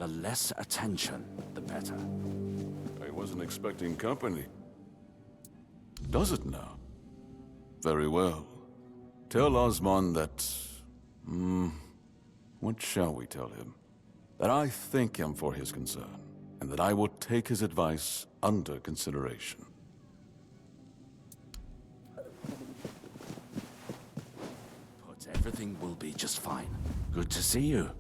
The less attention, the better. I wasn't expecting company. Does it now? Very well. Tell Osmond that... what shall we tell him? That I thank him for his concern, and that I will take his advice under consideration. But everything will be just fine. Good to see you.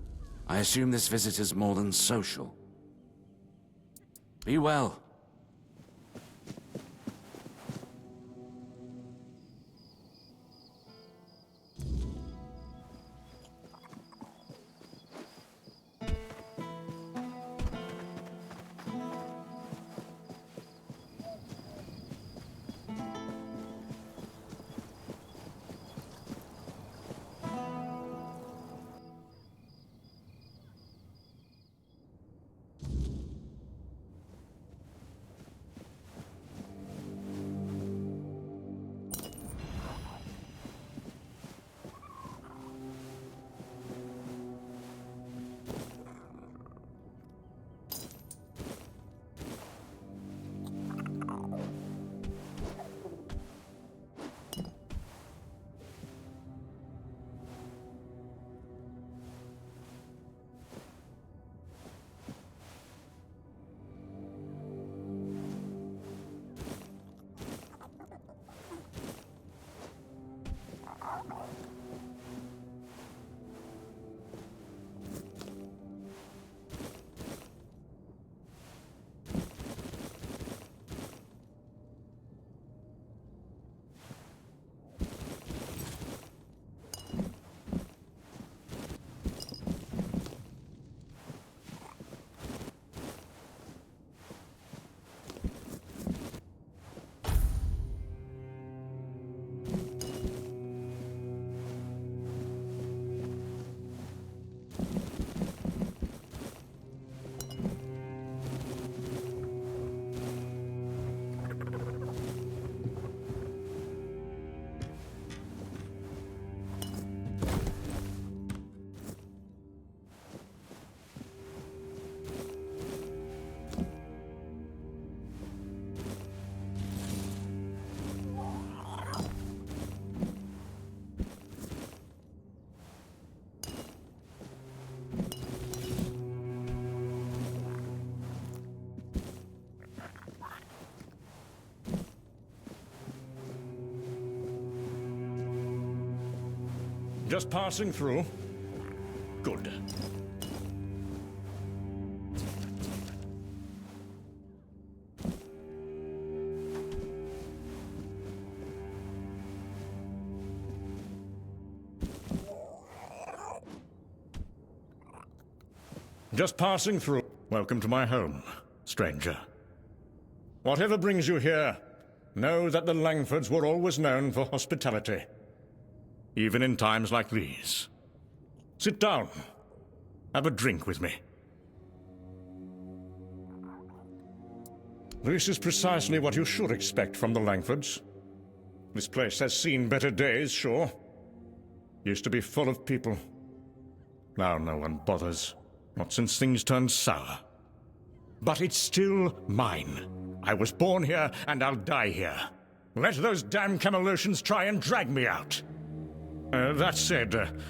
I assume this visit is more than social. Be well. Just passing through. Good. Just passing through. Welcome to my home, stranger. Whatever brings you here, know that the Langfords were always known for hospitality. Even in times like these. Sit down. Have a drink with me. This is precisely what you should expect from the Langfords. This place has seen better days, sure. Used to be full of people. Now no one bothers. Not since things turned sour. But it's still mine. I was born here, and I'll die here. Let those damn Camelosians try and drag me out. That said,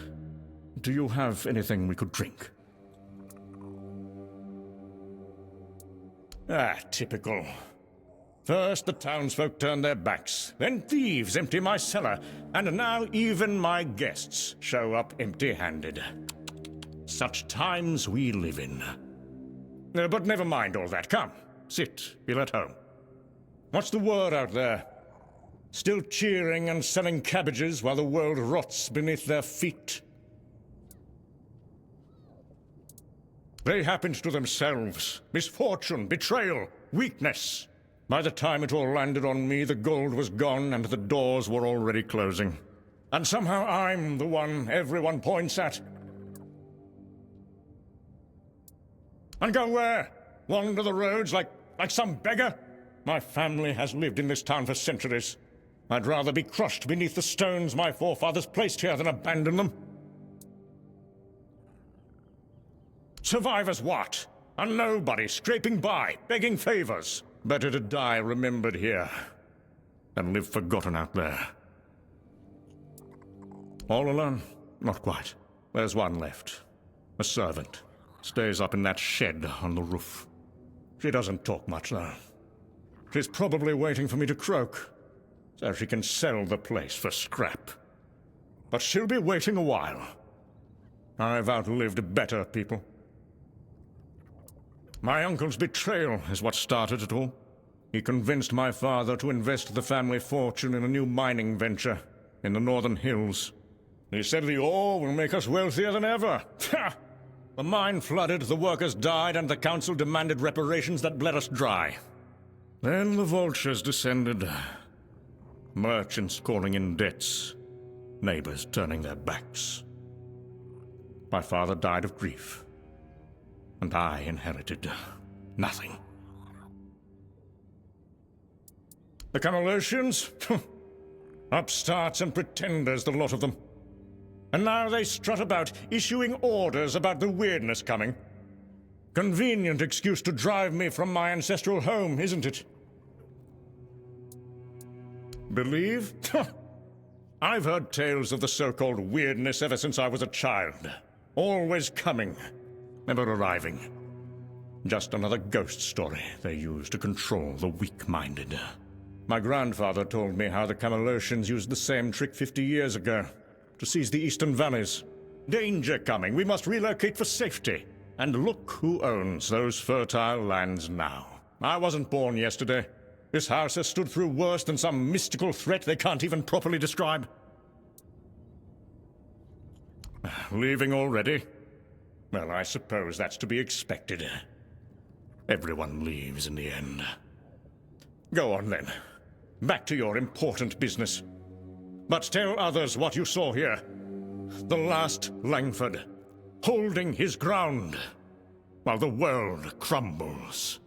do you have anything we could drink? Ah, typical. First the townsfolk turn their backs, then thieves empty my cellar, and now even my guests show up empty-handed. Such times we live in. But never mind all that. Come, sit, feel at home. What's the word out there? Still cheering and selling cabbages while the world rots beneath their feet? They happened to themselves. Misfortune, betrayal, weakness. By the time it all landed on me, the gold was gone and the doors were already closing. And somehow I'm the one everyone points at. And go where? Wander the roads like some beggar? My family has lived in this town for centuries. I'd rather be crushed beneath the stones my forefathers placed here than abandon them. Survive as what? A nobody scraping by, begging favors. Better to die remembered here than live forgotten out there. All alone? Not quite. There's one left. A servant. Stays up in that shed on the roof. She doesn't talk much, though. She's probably waiting for me to croak, so she can sell the place for scrap. But she'll be waiting a while. I've outlived better people. My uncle's betrayal is what started it all. He convinced my father to invest the family fortune in a new mining venture in the northern hills. He said the ore will make us wealthier than ever. Ha! The mine flooded, the workers died, and the council demanded reparations that bled us dry. Then the vultures descended. Merchants calling in debts. Neighbors turning their backs. My father died of grief. And I inherited nothing. The Camelosians? Upstarts and pretenders, the lot of them. And now they strut about, issuing orders about the weirdness coming. Convenient excuse to drive me from my ancestral home, isn't it? Believe? I've heard tales of the so-called weirdness ever since I was a child. Always coming, never arriving. Just another ghost story they use to control the weak-minded. My grandfather told me how the Camelosians used the same trick 50 years ago. To seize the eastern valleys. Danger coming, we must relocate for safety. And look who owns those fertile lands now. I wasn't born yesterday. This house has stood through worse than some mystical threat they can't even properly describe. Leaving already? Well, I suppose that's to be expected. Everyone leaves in the end. Go on then. Back to your important business. But tell others what you saw here. The last Langford, holding his ground, while the world crumbles.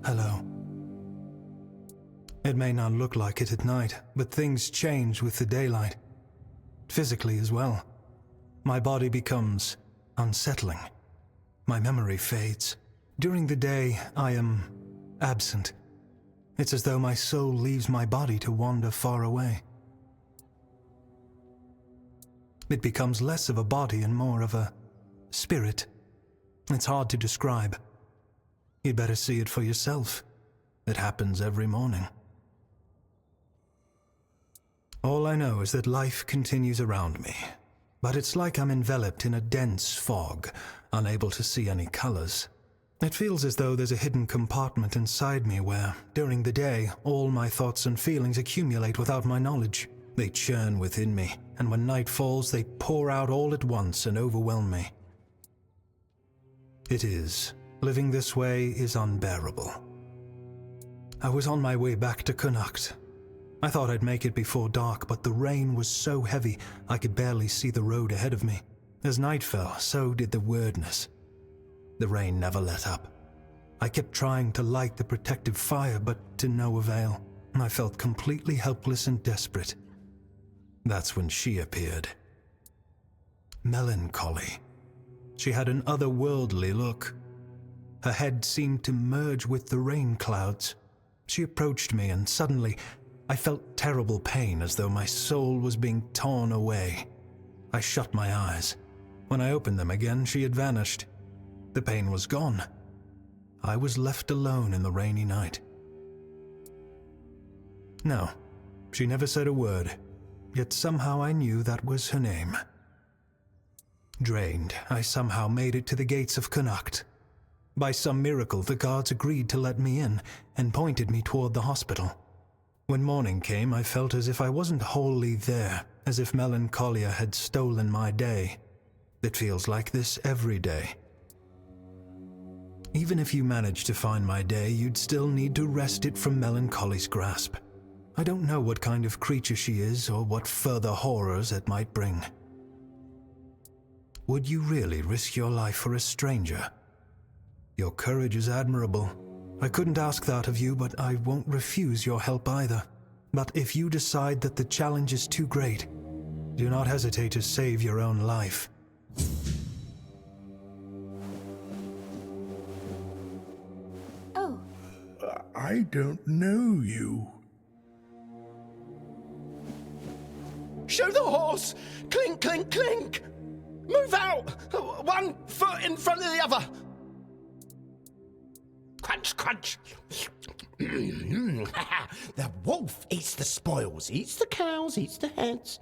Hello. It may not look like it at night, but things change with the daylight. Physically as well. My body becomes unsettling. My memory fades. During the day, I am absent. It's as though my soul leaves my body to wander far away. It becomes less of a body and more of a spirit. It's hard to describe. You'd better see it for yourself. It happens every morning. All I know is that life continues around me, but it's like I'm enveloped in a dense fog, unable to see any colors. It feels as though there's a hidden compartment inside me where, during the day, all my thoughts and feelings accumulate without my knowledge. They churn within me, and when night falls, they pour out all at once and overwhelm me. It is. Living this way is unbearable. I was on my way back to Connacht. I thought I'd make it before dark, but the rain was so heavy I could barely see the road ahead of me. As night fell, so did the weirdness. The rain never let up. I kept trying to light the protective fire, but to no avail. I felt completely helpless and desperate. That's when she appeared. Melancholy. She had an otherworldly look. Her head seemed to merge with the rain clouds. She approached me, and suddenly I felt terrible pain, as though my soul was being torn away. I shut my eyes. When I opened them again, she had vanished. The pain was gone. I was left alone in the rainy night. No, she never said a word, yet somehow I knew that was her name. Drained, I somehow made it to the gates of Connacht. By some miracle, the guards agreed to let me in and pointed me toward the hospital. When morning came, I felt as if I wasn't wholly there, as if melancholia had stolen my day. It feels like this every day. Even if you managed to find my day, you'd still need to wrest it from melancholy's grasp. I don't know what kind of creature she is or what further horrors it might bring. Would you really risk your life for a stranger? Your courage is admirable. I couldn't ask that of you, but I won't refuse your help either. But if you decide that the challenge is too great, do not hesitate to save your own life. Oh. I don't know you. Show the horse! Clink, clink, clink! Move out! 1 foot in front of the other! Crunch, crunch! The wolf eats the spoils, eats the cows, eats the heads,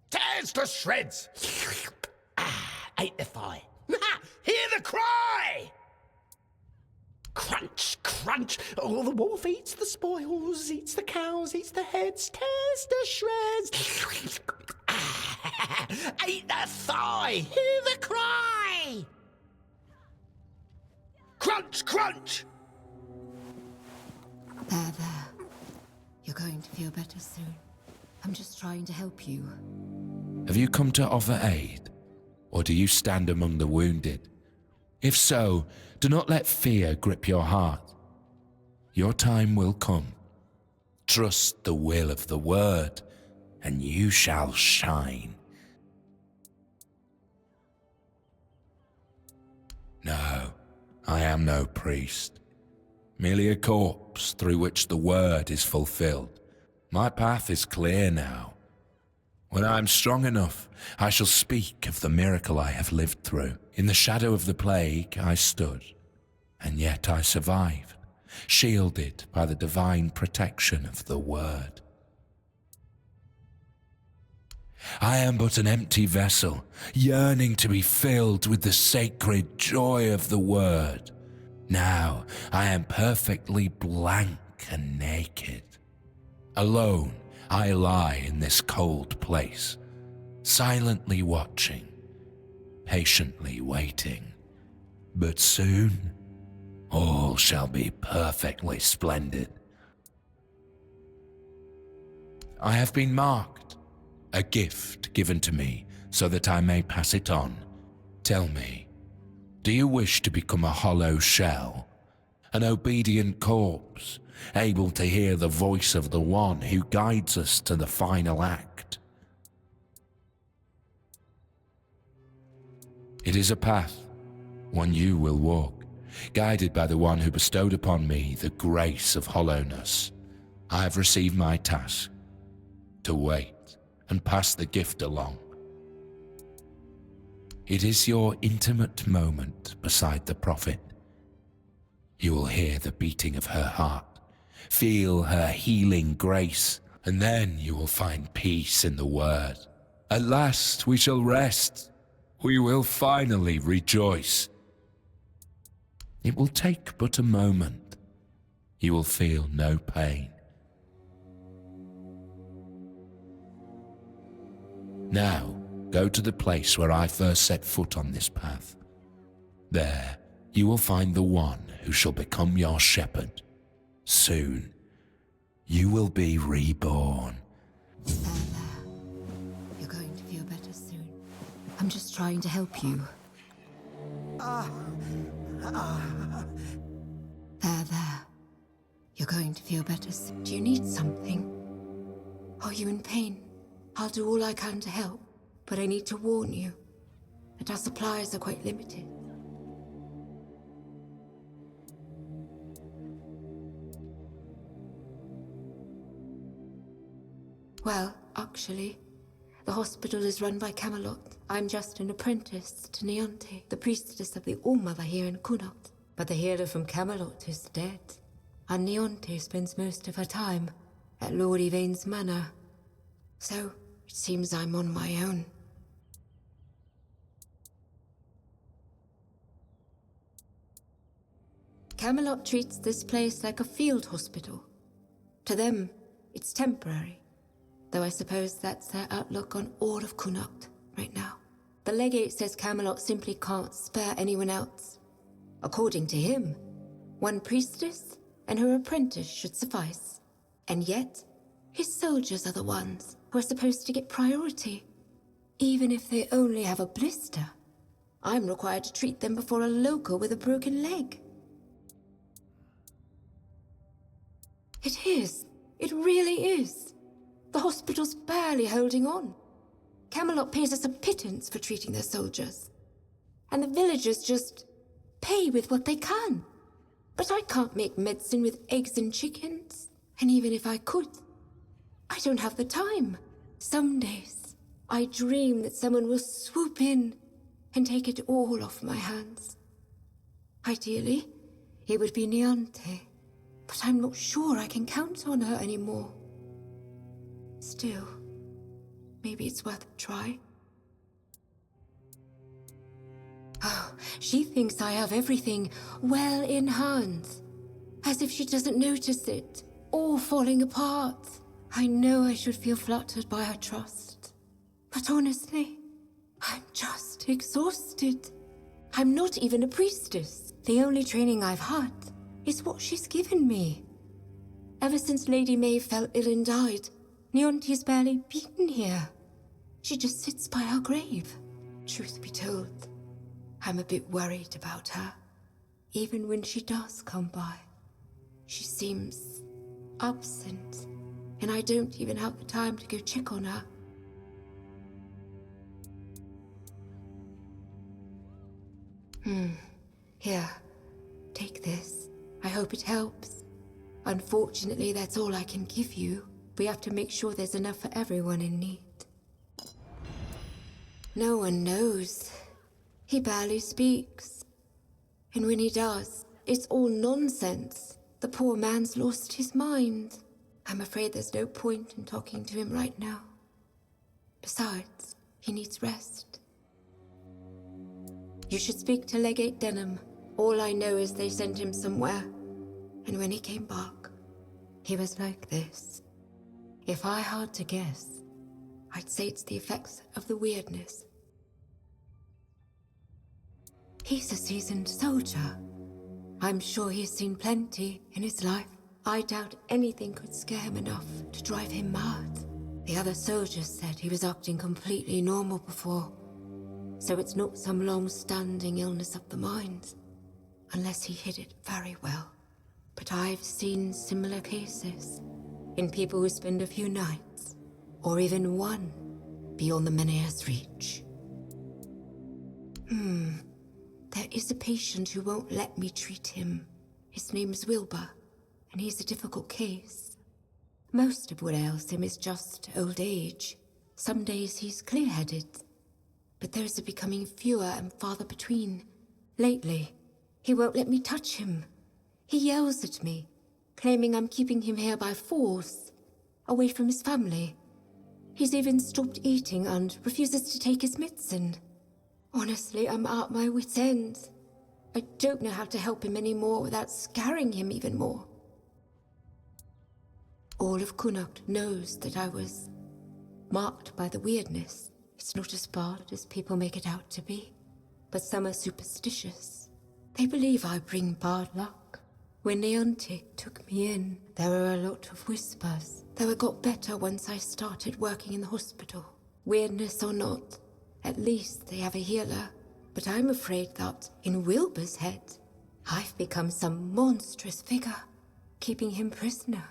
tears to shreds! Ate the thigh. Hear the cry! Crunch, crunch! Oh, the wolf eats the spoils, eats the cows, eats the heads, tears to shreds. Ate the thigh! Hear the cry! Crunch, crunch! There. You're going to feel better soon. I'm just trying to help you. Have you come to offer aid? Or do you stand among the wounded? If so, do not let fear grip your heart. Your time will come. Trust the will of the word, and you shall shine. No, I am no priest. Merely a corpse through which the word is fulfilled. My path is clear now. When I am strong enough, I shall speak of the miracle I have lived through. In the shadow of the plague I stood, and yet I survived, shielded by the divine protection of the word. I am but an empty vessel, yearning to be filled with the sacred joy of the word. Now I am perfectly blank and naked. Alone I lie in this cold place, silently watching, patiently waiting. But soon, all shall be perfectly splendid. I have been marked, a gift given to me so that I may pass it on. Tell me, do you wish to become a hollow shell, an obedient corpse, able to hear the voice of the one who guides us to the final act? It is a path, one you will walk, guided by the one who bestowed upon me the grace of hollowness. I have received my task, to wait and pass the gift along. It is your intimate moment beside the prophet. You will hear the beating of her heart, feel her healing grace, and then you will find peace in the word. At last we shall rest. We will finally rejoice. It will take but a moment. You will feel no pain. Now, go to the place where I first set foot on this path. There, you will find the one who shall become your shepherd. Soon, you will be reborn. There. You're going to feel better soon. I'm just trying to help you. There. You're going to feel better soon. Do you need something? Are you in pain? I'll do all I can to help, but I need to warn you that our supplies are quite limited. Well, actually, the hospital is run by Camelot. I'm just an apprentice to Neonte, the priestess of the All-Mother here in Connaught. But the healer from Camelot is dead, and Neonte spends most of her time at Lord Yvain's manor. So, it seems I'm on my own. Camelot treats this place like a field hospital. To them, it's temporary. Though I suppose that's their outlook on all of Connaught right now. The legate says Camelot simply can't spare anyone else. According to him, one priestess and her apprentice should suffice. And yet, his soldiers are the ones who are supposed to get priority, even if they only have a blister. I'm required to treat them before a local with a broken leg. It is. It really is. The hospital's barely holding on. Camelot pays us a pittance for treating their soldiers. And the villagers just pay with what they can. But I can't make medicine with eggs and chickens. And even if I could, I don't have the time. Some days, I dream that someone will swoop in and take it all off my hands. Ideally, it would be Neonte, but I'm not sure I can count on her anymore. Still, maybe it's worth a try. Oh, she thinks I have everything well in hand, as if she doesn't notice it, all falling apart. I know I should feel flattered by her trust, but honestly, I'm just exhausted. I'm not even a priestess. The only training I've had is what she's given me. Ever since Lady May fell ill and died, Neonte's barely been here. She just sits by her grave. Truth be told, I'm a bit worried about her. Even when she does come by, she seems absent, and I don't even have the time to go check on her. Here, take this. I hope it helps. Unfortunately, that's all I can give you. We have to make sure there's enough for everyone in need. No one knows. He barely speaks. And when he does, it's all nonsense. The poor man's lost his mind. I'm afraid there's no point in talking to him right now. Besides, he needs rest. You should speak to Legate Denham. All I know is they sent him somewhere. And when he came back, he was like this. If I had to guess, I'd say it's the effects of the weirdness. He's a seasoned soldier. I'm sure he's seen plenty in his life. I doubt anything could scare him enough to drive him mad. The other soldiers said he was acting completely normal before, so it's not some long-standing illness of the mind, unless he hid it very well. But I've seen similar cases in people who spend a few nights, or even one, beyond the Menea's reach. There is a patient who won't let me treat him. His name's Wilbur, and he's a difficult case. Most of what ails him is just old age. Some days he's clear-headed, but those are becoming fewer and farther between. Lately, he won't let me touch him. He yells at me, claiming I'm keeping him here by force, away from his family. He's even stopped eating and refuses to take his medicine. Honestly, I'm at my wit's end. I don't know how to help him anymore without scaring him even more. All of Connacht knows that I was marked by the weirdness. It's not as bad as people make it out to be, but some are superstitious. They believe I bring bad luck. When Neontic took me in, there were a lot of whispers, though it got better once I started working in the hospital. Weirdness or not, at least they have a healer. But I'm afraid that, in Wilbur's head, I've become some monstrous figure, keeping him prisoner.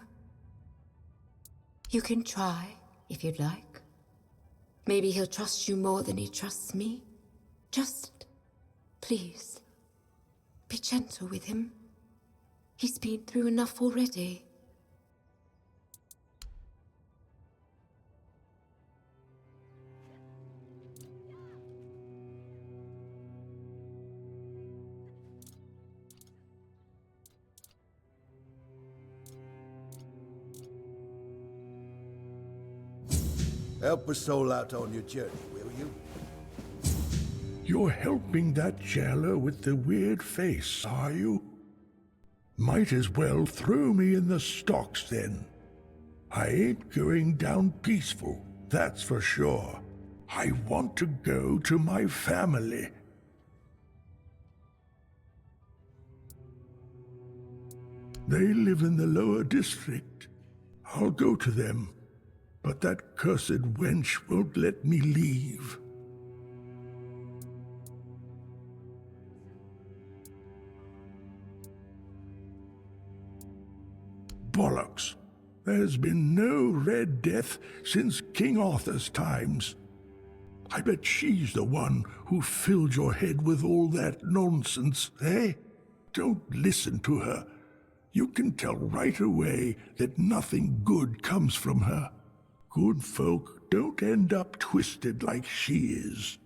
You can try, if you'd like. Maybe he'll trust you more than he trusts me. Just, please, be gentle with him. He's been through enough already. Help a soul out on your journey, will you? You're helping that jailer with the weird face, are you? Might as well throw me in the stocks then. I ain't going down peaceful, that's for sure. I want to go to my family. They live in the lower district. I'll go to them. But that cursed wench won't let me leave. Bollocks! There's been no Red Death since King Arthur's times. I bet she's the one who filled your head with all that nonsense, eh? Don't listen to her. You can tell right away that nothing good comes from her. Good folk don't end up twisted like she is.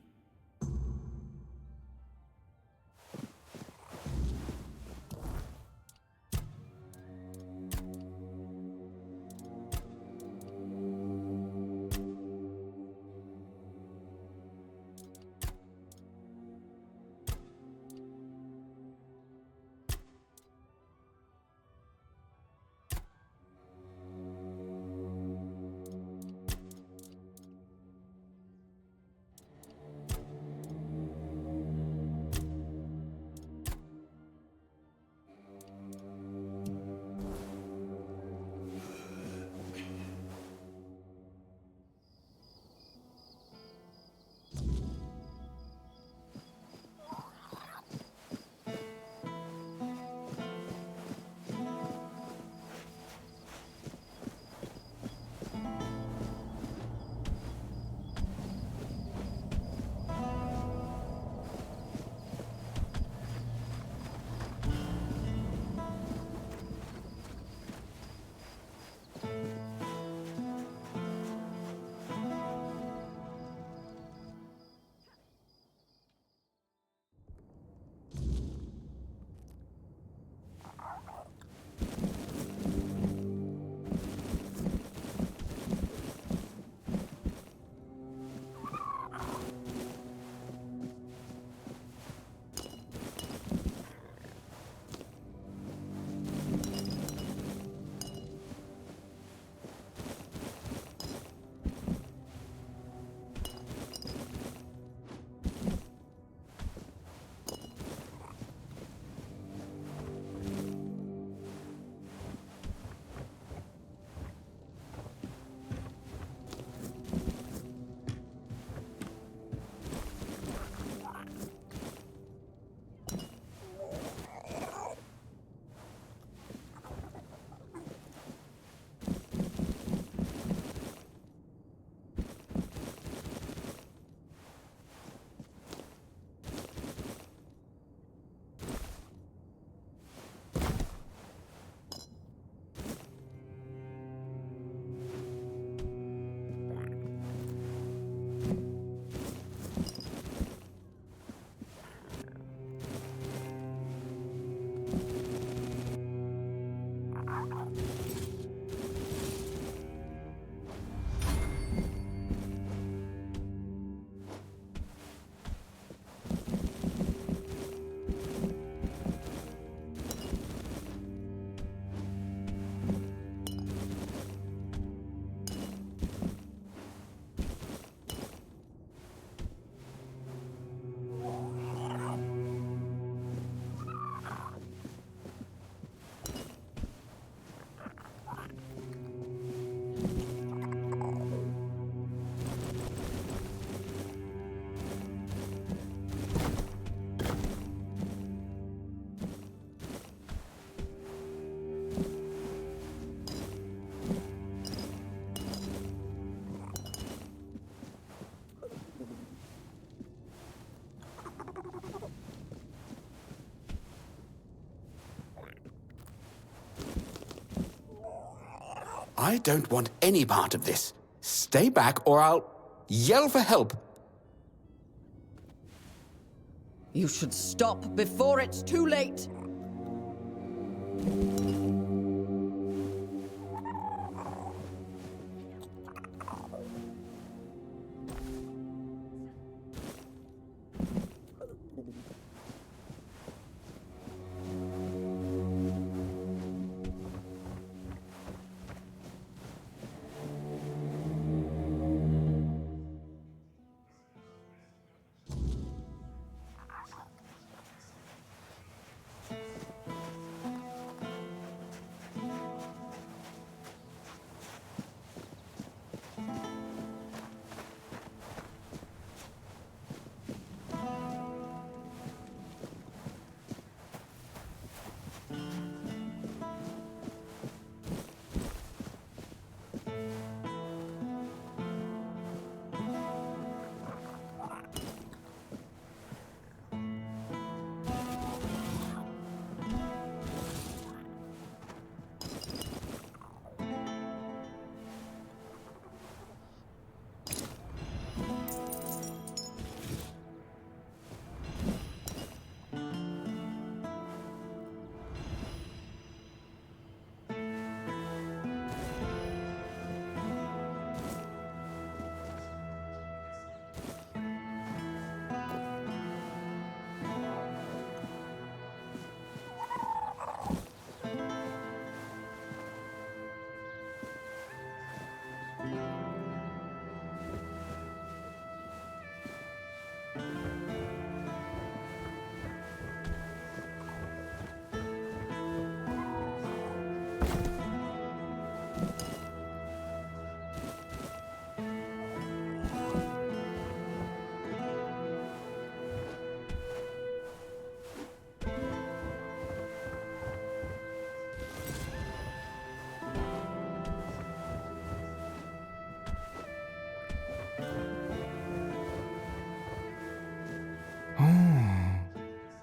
I don't want any part of this. Stay back or I'll yell for help. You should stop before it's too late.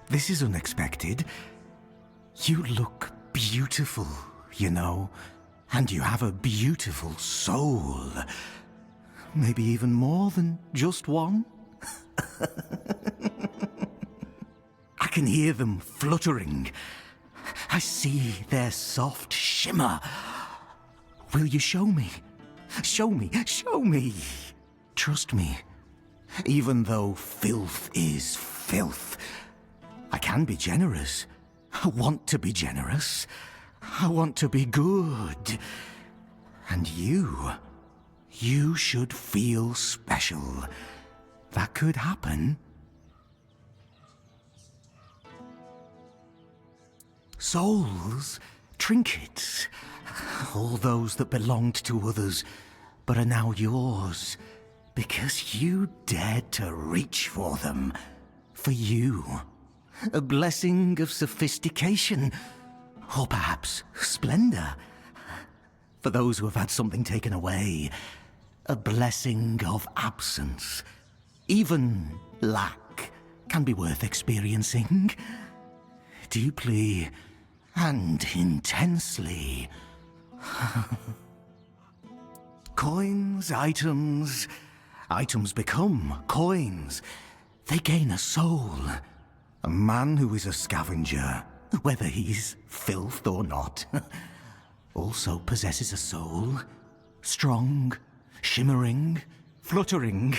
This is unexpected. You look beautiful, you know, and you have a beautiful soul. Maybe even more than just one. I can hear them fluttering. I see their soft shimmer. Will you show me? Show me, show me. Trust me. Even though filth is filth, I can be generous. I want to be generous. I want to be good. And you should feel special. That could happen. Souls, trinkets, all those that belonged to others, but are now yours, because you dared to reach for them. For you. A blessing of sophistication, or perhaps splendor. For those who have had something taken away, a blessing of absence. Even lack can be worth experiencing. Deeply and intensely. Coins, items become coins. They gain a soul. A man who is a scavenger, whether he's filth or not, also possesses a soul. Strong, shimmering, fluttering.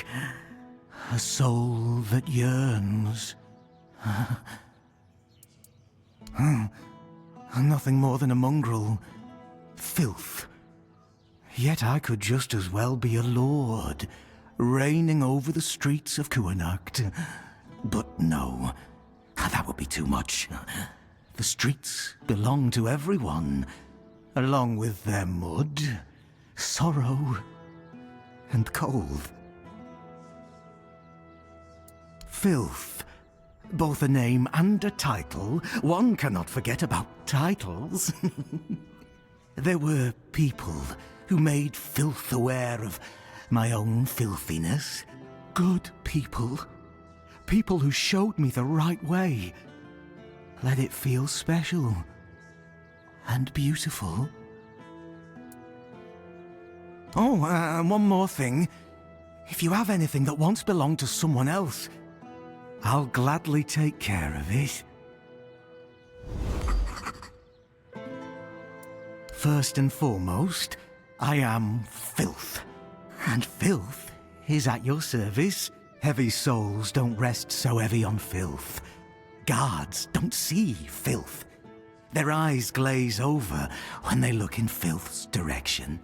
A soul that yearns. Nothing more than a mongrel. Filth. Yet I could just as well be a lord, reigning over the streets of Kuanacht. But no. That would be too much. The streets belong to everyone, along with their mud, sorrow, and cold. Filth, both a name and a title. One cannot forget about titles. There were people who made filth aware of my own filthiness. Good people. People who showed me the right way. Let it feel special and beautiful. Oh, and one more thing. If you have anything that once belonged to someone else, I'll gladly take care of it. First and foremost, I am filth. And filth is at your service. Heavy souls don't rest so heavy on filth. Guards don't see filth. Their eyes glaze over when they look in filth's direction.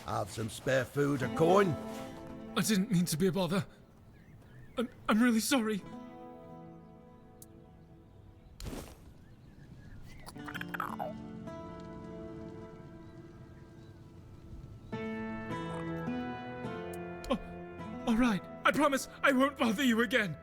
Have some spare food or coin? I didn't mean to be a bother. I'm really sorry. Oh, all right. I promise I won't bother you again.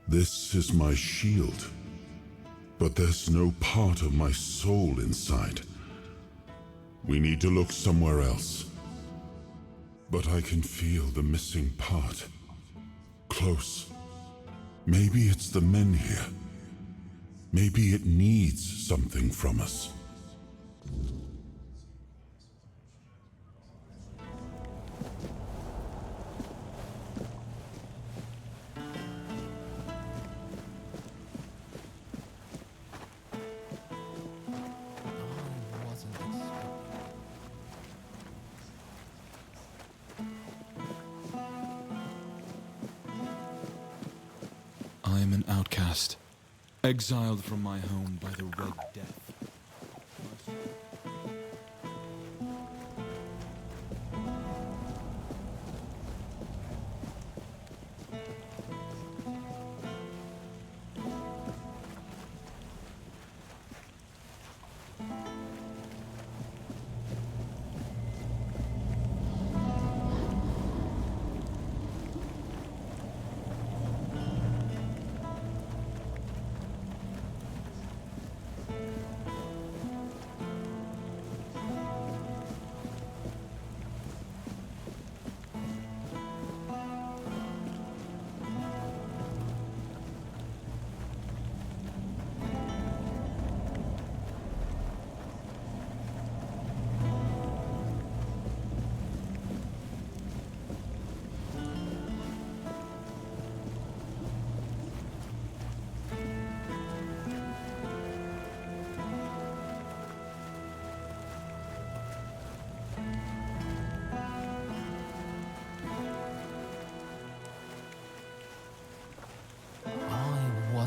This is my shield, but there's no part of my soul inside. We need to look somewhere else. But I can feel the missing part. Close. Maybe it's the men here. Maybe it needs something from us. I am an outcast, exiled from my home by the Red Death.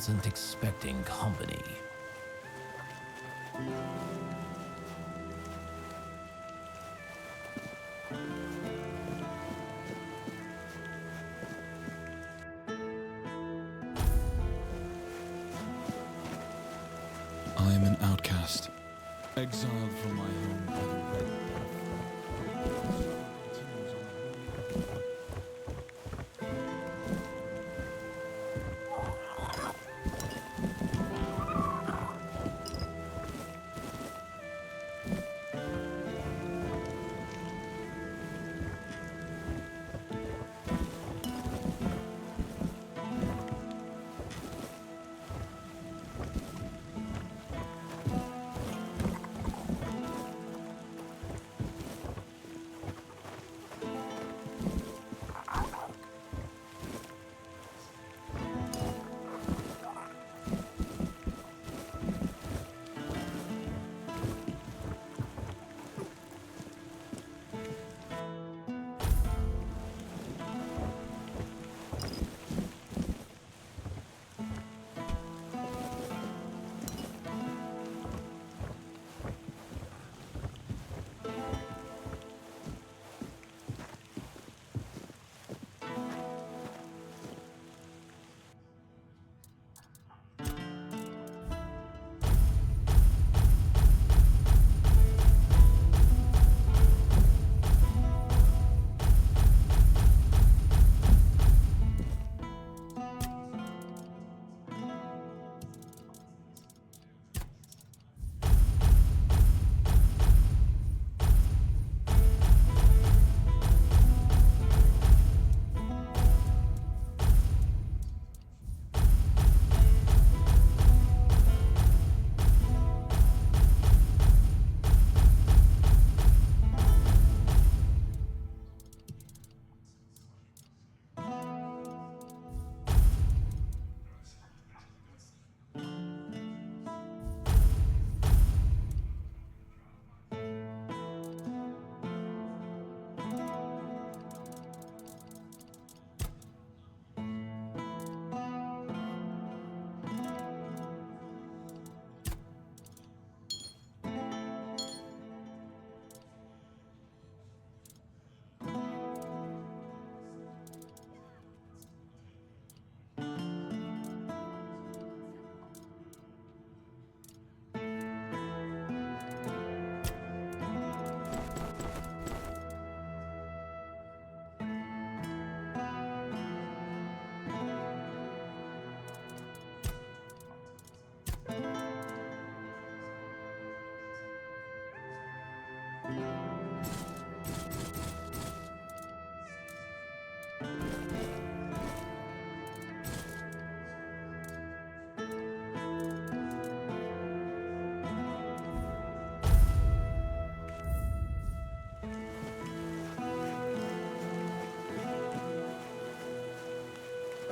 wasn't expecting company. I am an outcast, exiled from my home by the red.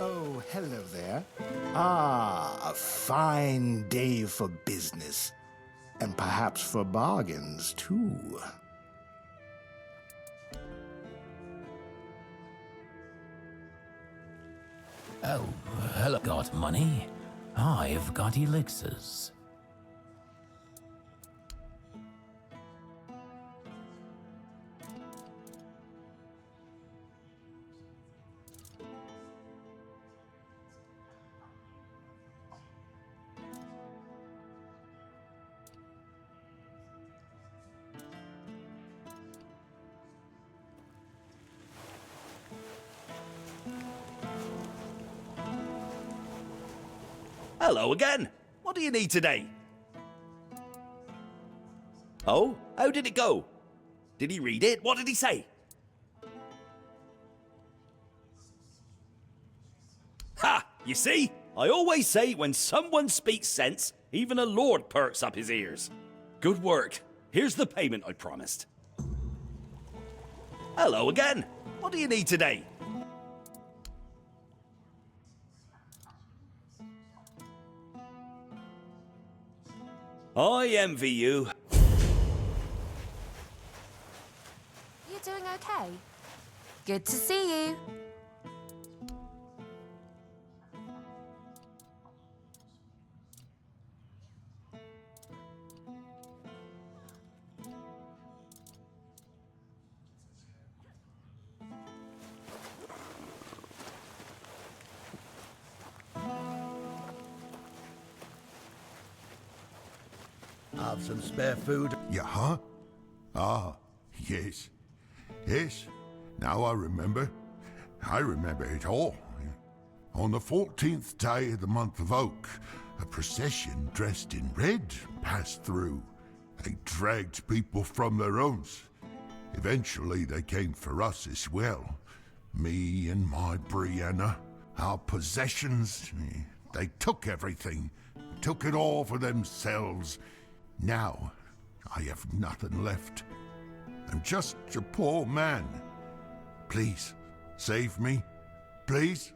Oh, hello there. Ah, a fine day for business. And perhaps for bargains, too. Oh, hello. Got money? I've got elixirs. Hello again. What do you need today? Oh, how did it go? Did he read it? What did he say? Ha! You see? I always say when someone speaks sense, even a lord perks up his ears. Good work. Here's the payment I promised. Hello again. What do you need today? I envy you. You doing okay? Good to see you. have some spare food? Yeah, huh? Ah, yes. Yes, now I remember. I remember it all. On the 14th day of the month of Oak, a procession dressed in red passed through. They dragged people from their homes. Eventually they came for us as well. Me and my Brianna, our possessions. They took everything, took it all for themselves. Now I have nothing left. I'm just a poor man. Please, save me, please.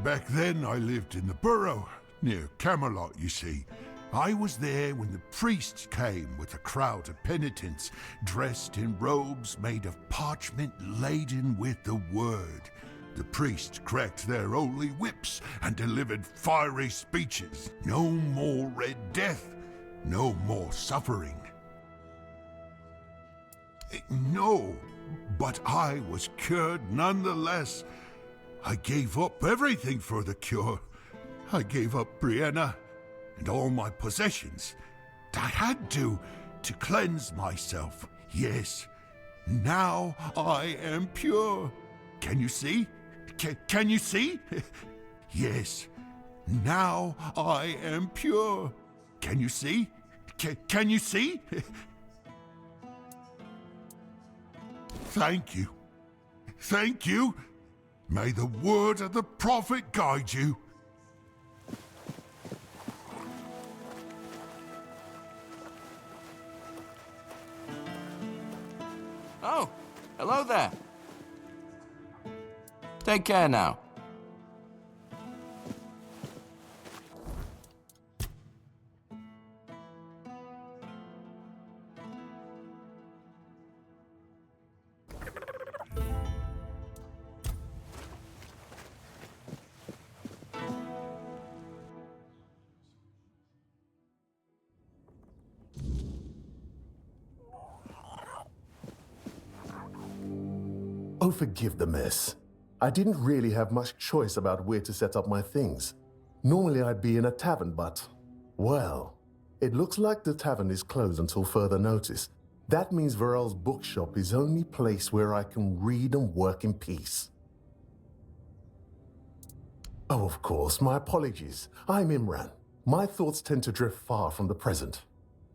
Back then I lived in the borough, near Camelot, you see. I was there when the priests came with a crowd of penitents, dressed in robes made of parchment laden with the word. The priests cracked their holy whips and delivered fiery speeches. No more Red Death, no more suffering. No, but I was cured nonetheless. I gave up everything for the cure. I gave up Brianna and all my possessions. I had to cleanse myself. Yes, now I am pure. Can you see? Can you see? Yes, now I am pure. Can you see? Can you see? Thank you. Thank you. May the word of the prophet guide you. Oh, hello there. Take care now. Oh, forgive the mess. I didn't really have much choice about where to set up my things. Normally I'd be in a tavern, but, well, it looks like the tavern is closed until further notice. That means Varel's bookshop is the only place where I can read and work in peace. Oh, of course, my apologies. I'm Imran. My thoughts tend to drift far from the present.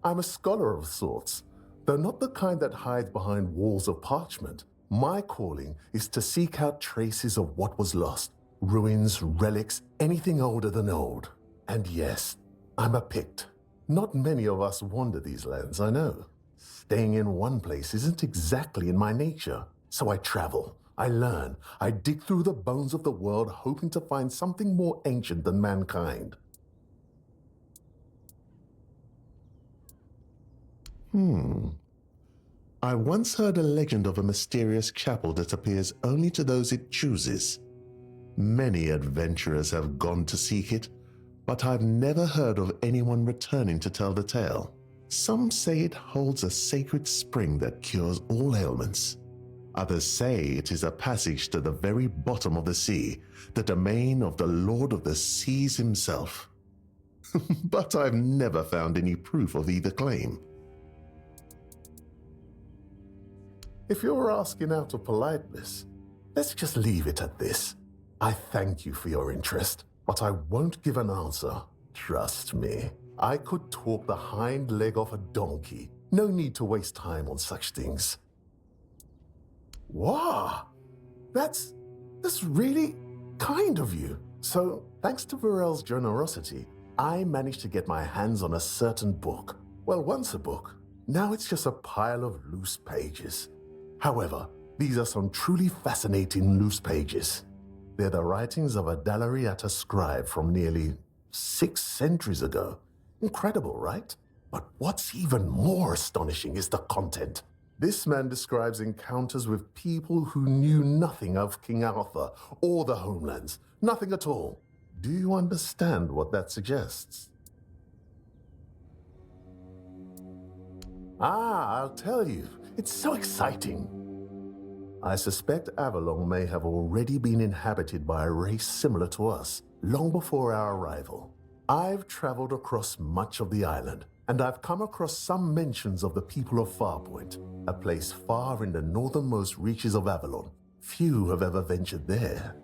I'm a scholar of sorts, though not the kind that hides behind walls of parchment. My calling is to seek out traces of what was lost, ruins, relics, anything older than old. And yes, I'm a Pict. Not many of us wander these lands, I know. Staying in one place isn't exactly in my nature. So I travel, I learn, I dig through the bones of the world hoping to find something more ancient than mankind. I once heard a legend of a mysterious chapel that appears only to those it chooses. Many adventurers have gone to seek it, but I've never heard of anyone returning to tell the tale. Some say it holds a sacred spring that cures all ailments. Others say it is a passage to the very bottom of the sea, the domain of the Lord of the Seas himself. But I've never found any proof of either claim. If you're asking out of politeness, let's just leave it at this. I thank you for your interest, but I won't give an answer. Trust me, I could talk the hind leg off a donkey. No need to waste time on such things. Wow, that's really kind of you. So, thanks to Varel's generosity, I managed to get my hands on a certain book. Well, once a book, now it's just a pile of loose pages. However, these are some truly fascinating loose pages. They're the writings of a Dalariata scribe from nearly 6 centuries ago. Incredible, right? But what's even more astonishing is the content. This man describes encounters with people who knew nothing of King Arthur or the homelands. Nothing at all. Do you understand what that suggests? I'll tell you. It's so exciting. I suspect Avalon may have already been inhabited by a race similar to us, long before our arrival. I've traveled across much of the island, and I've come across some mentions of the people of Farpoint, a place far in the northernmost reaches of Avalon. Few have ever ventured there.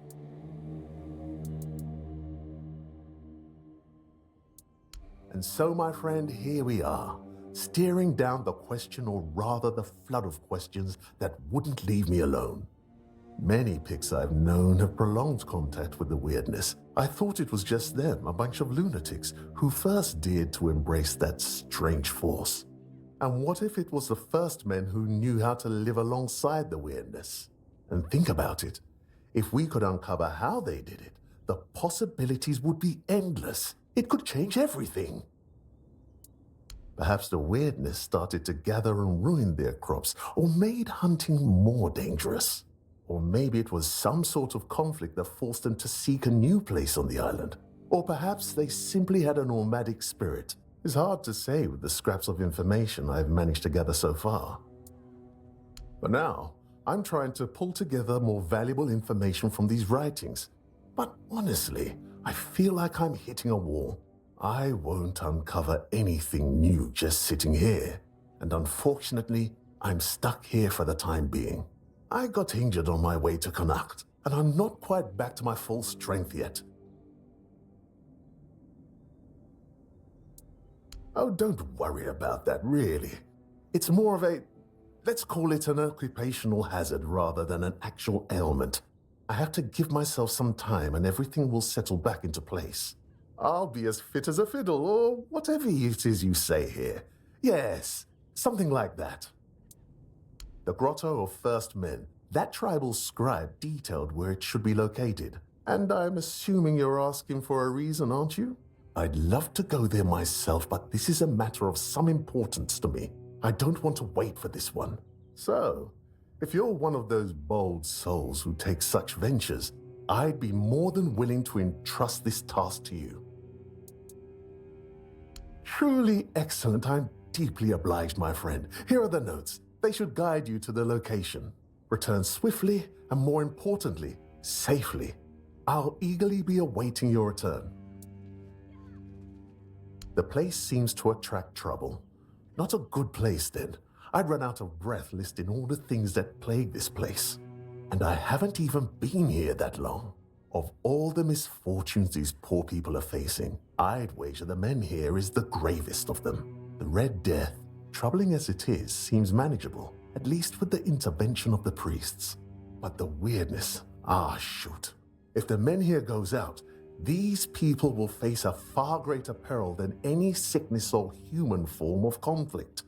And so, my friend, here we are, staring down the question, or rather the flood of questions that wouldn't leave me alone. Many Picts I've known have prolonged contact with the weirdness. I thought it was just them, a bunch of lunatics, who first dared to embrace that strange force. And what if it was the first men who knew how to live alongside the weirdness? And think about it. If we could uncover how they did it, the possibilities would be endless. It could change everything. Perhaps the weirdness started to gather and ruin their crops, or made hunting more dangerous. Or maybe it was some sort of conflict that forced them to seek a new place on the island. Or perhaps they simply had a nomadic spirit. It's hard to say with the scraps of information I've managed to gather so far. For now, I'm trying to pull together more valuable information from these writings. But honestly, I feel like I'm hitting a wall. I won't uncover anything new just sitting here. And unfortunately, I'm stuck here for the time being. I got injured on my way to Connacht, and I'm not quite back to my full strength yet. Oh, don't worry about that, really. It's more of a, let's call it an occupational hazard rather than an actual ailment. I have to give myself some time and everything will settle back into place. I'll be as fit as a fiddle, or whatever it is you say here. Yes, something like that. The Grotto of First Men, that tribal scribe detailed where it should be located. And I'm assuming you're asking for a reason, aren't you? I'd love to go there myself, but this is a matter of some importance to me. I don't want to wait for this one. So, if you're one of those bold souls who take such ventures, I'd be more than willing to entrust this task to you. Truly excellent. I'm deeply obliged, my friend. Here are the notes. They should guide you to the location. Return swiftly, and more importantly, safely. I'll eagerly be awaiting your return. The place seems to attract trouble. Not a good place, then. I'd run out of breath listing all the things that plague this place. And I haven't even been here that long. Of all the misfortunes these poor people are facing, I'd wager the men here is the gravest of them. The Red Death, troubling as it is, seems manageable, at least with the intervention of the priests. But the weirdness, shoot. If the men here goes out, these people will face a far greater peril than any sickness or human form of conflict.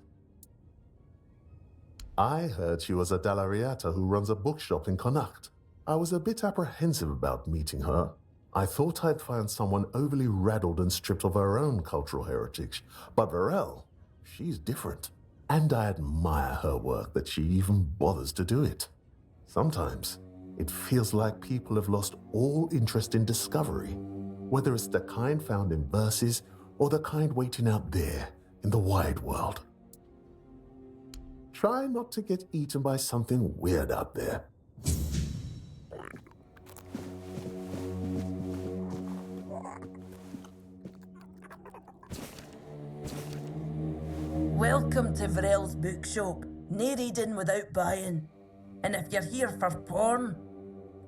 I heard she was a Dalariata who runs a bookshop in Connacht. I was a bit apprehensive about meeting her. I thought I'd find someone overly rattled and stripped of her own cultural heritage. But Varel, she's different. And I admire her work that she even bothers to do it. Sometimes, it feels like people have lost all interest in discovery, whether it's the kind found in verses or the kind waiting out there in the wide world. Try not to get eaten by something weird out there. Welcome to Varel's bookshop. No reading without buying. And if you're here for porn,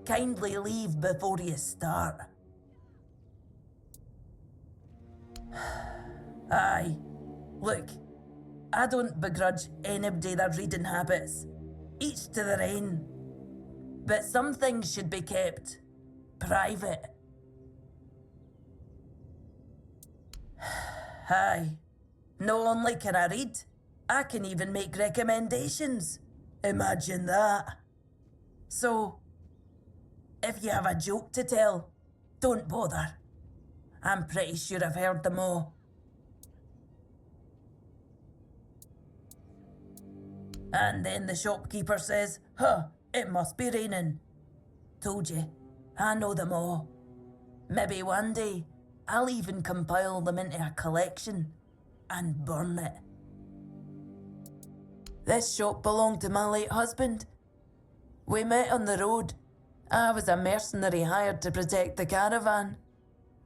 kindly leave before you start. Aye. Look, I don't begrudge anybody their reading habits. Each to their own. But some things should be kept private. Aye. Not only can I read, I can even make recommendations. Imagine that. So, if you have a joke to tell, don't bother. I'm pretty sure I've heard them all. And then the shopkeeper says, it must be raining. Told you, I know them all. Maybe one day, I'll even compile them into a collection and burn it. This shop belonged to my late husband. We met on the road. I was a mercenary hired to protect the caravan.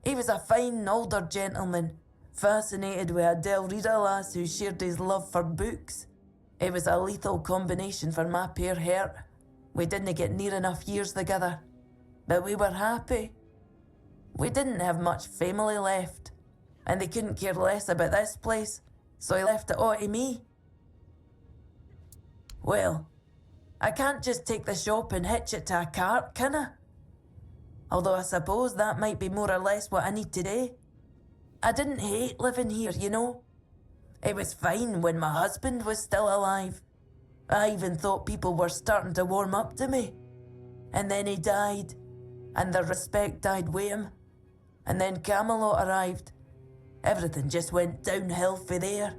He was a fine older gentleman, fascinated with a Del Rita lass who shared his love for books. It was a lethal combination for my poor heart. We didn't get near enough years together, but we were happy. We didn't have much family left, and they couldn't care less about this place, so he left it all to me. Well, I can't just take the shop and hitch it to a cart, can I? Although I suppose that might be more or less what I need today. I didn't hate living here, you know. It was fine when my husband was still alive. I even thought people were starting to warm up to me. And then he died, and the respect died with him. And then Camelot arrived. Everything just went downhill for there.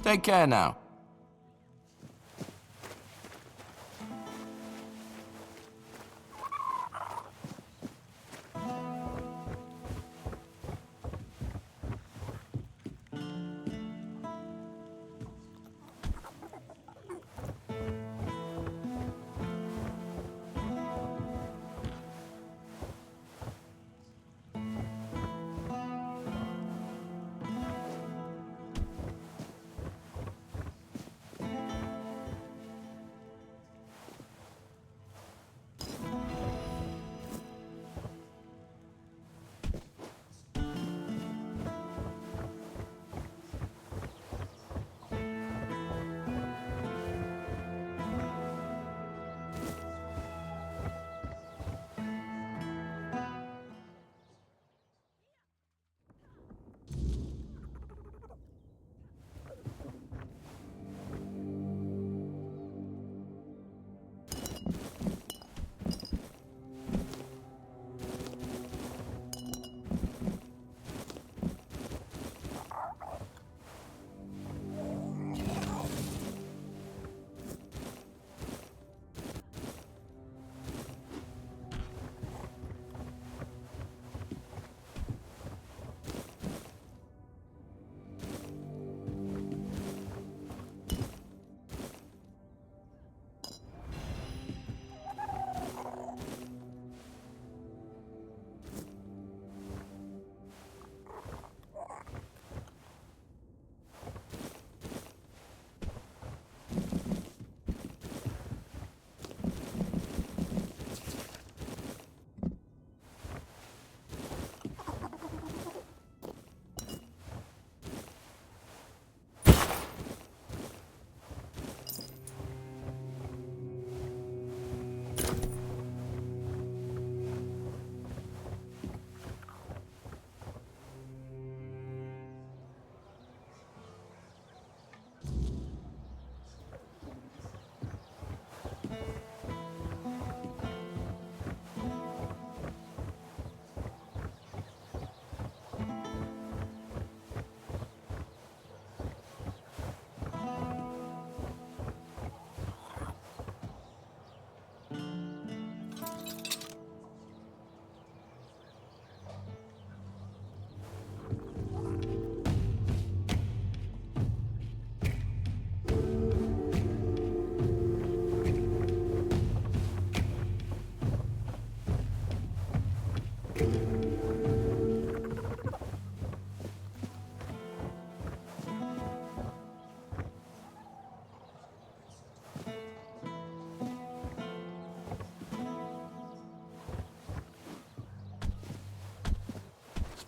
Take care now.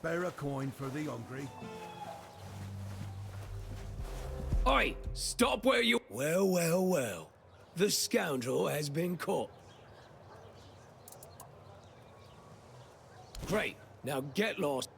Spare a coin for the hungry. Oi! Stop where you... Well, well, well. The scoundrel has been caught. Great. Now get lost.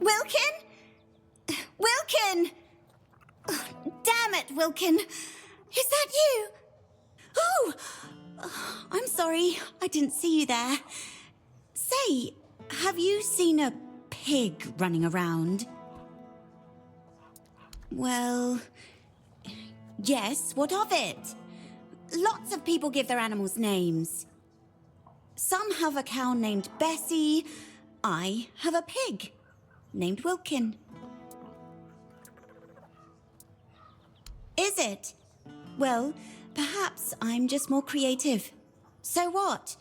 Wilkin? Wilkin! Oh, damn it, Wilkin. Is that you? Oh! I'm sorry. I didn't see you there. Say, have you seen a pig running around? Well, yes, what of it? Lots of people give their animals names. Some have a cow named Bessie. I have a pig named Wilkin. Is it? Well, perhaps I'm just more creative. So what?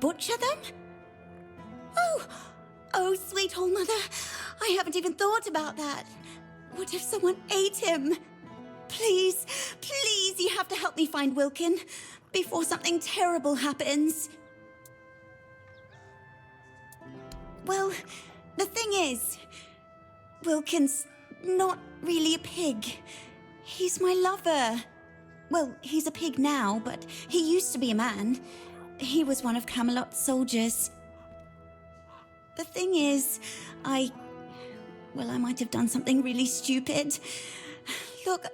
Butcher them? Oh, sweet old mother. I haven't even thought about that. What if someone ate him? Please, please, you have to help me find Wilkin before something terrible happens. Well, the thing is, Wilkin's not really a pig. He's my lover. Well, he's a pig now, but he used to be a man. He was one of Camelot's soldiers. The thing is, I might have done something really stupid. Look,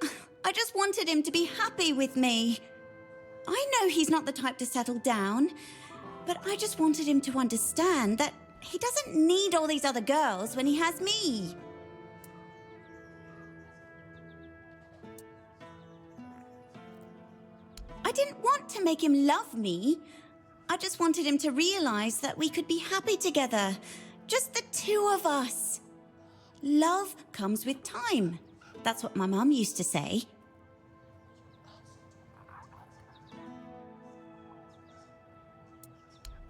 I just wanted him to be happy with me. I know he's not the type to settle down, but I just wanted him to understand that he doesn't need all these other girls when he has me. I didn't want to make him love me. I just wanted him to realize that we could be happy together. Just the two of us. Love comes with time. That's what my mum used to say.